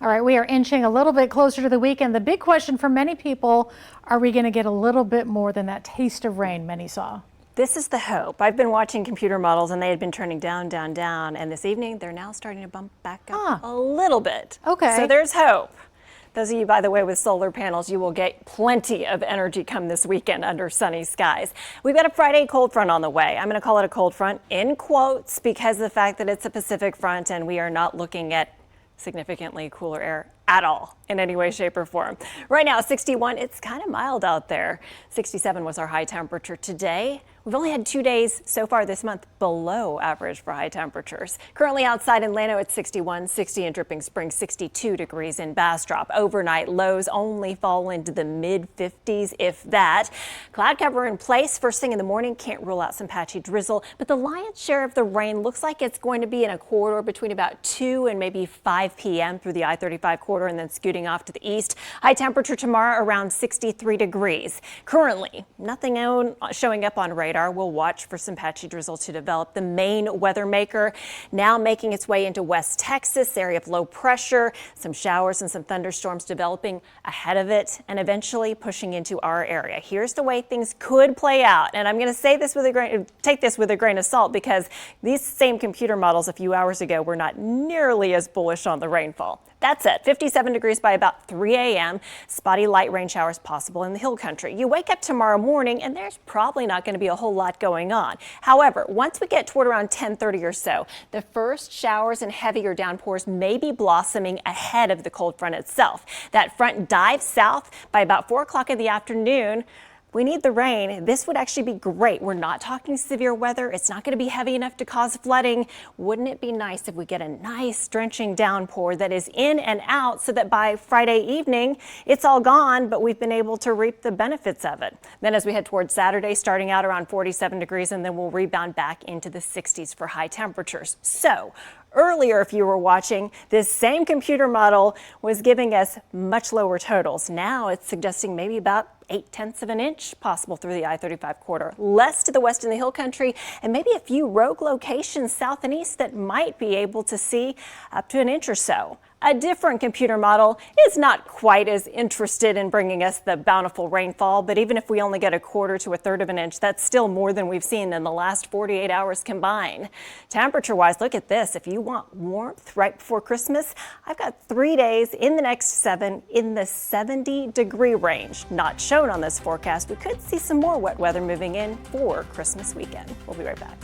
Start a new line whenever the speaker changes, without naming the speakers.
All right, we are inching a little bit closer to the weekend. The big question for many people, are we going to get a little bit more than that taste of rain many saw?
This is the hope. I've been watching computer models and they had been trending down, down, down. And this evening, they're now starting to bump back up a little bit.
Okay.
So there's hope. Those of you, by the way, with solar panels, you will get plenty of energy come this weekend under sunny skies. We've got a Friday cold front on the way. I'm going to call it a cold front in quotes because of the fact that it's a Pacific front and we are not looking at significantly cooler air at all in any way, shape, or form. Right now, 61, it's kind of mild out there. 67 was our high temperature today. We've only had 2 days so far this month below average for high temperatures. Currently outside in Llano, it's 61, 60 in Dripping Springs, 62 degrees in Bastrop. Overnight lows only fall into the mid-50s, if that. Cloud cover in place first thing in the morning. Can't rule out some patchy drizzle, but the lion's share of the rain looks like it's going to be in a corridor between about 2 and maybe 5 p.m. through the I-35 corridor and then scooting off to the east. High temperature tomorrow around 63 degrees. Currently, nothing showing up on radar. We'll watch for some patchy drizzle to develop. The main weather maker now making its way into West Texas, area of low pressure, some showers and some thunderstorms developing ahead of it and eventually pushing into our area. Here's the way things could play out. And I'm going to say this with take this with a grain of salt because these same computer models a few hours ago were not nearly as bullish on the rainfall. That's it. 57 degrees by about 3 a.m. Spotty light rain showers possible in the hill country. You wake up tomorrow morning and there's probably not going to be a whole lot going on. However, once we get toward around 10:30 or so, the first showers and heavier downpours may be blossoming ahead of the cold front itself. That front dives south by about 4 o'clock in the afternoon. We need the rain. This would actually be great. We're not talking severe weather. It's not going to be heavy enough to cause flooding. Wouldn't it be nice if we get a nice drenching downpour that is in and out so that by Friday evening, it's all gone, but we've been able to reap the benefits of it. Then as we head towards Saturday, starting out around 47 degrees, and then we'll rebound back into the 60s for high temperatures. So earlier, if you were watching, this same computer model was giving us much lower totals. Now it's suggesting maybe about 0.8 of an inch possible through the I-35 corridor, less to the west in the hill country, and maybe a few rogue locations south and east that might be able to see up to an inch or so. A different computer model is not quite as interested in bringing us the bountiful rainfall, but even if we only get 1/4 to 1/3 of an inch, that's still more than we've seen in the last 48 hours combined. Temperature-wise, look at this. If you want warmth right before Christmas, I've got 3 days in the next 7 in the 70-degree range. Not shown on this forecast. We could see some more wet weather moving in for Christmas weekend. We'll be right back.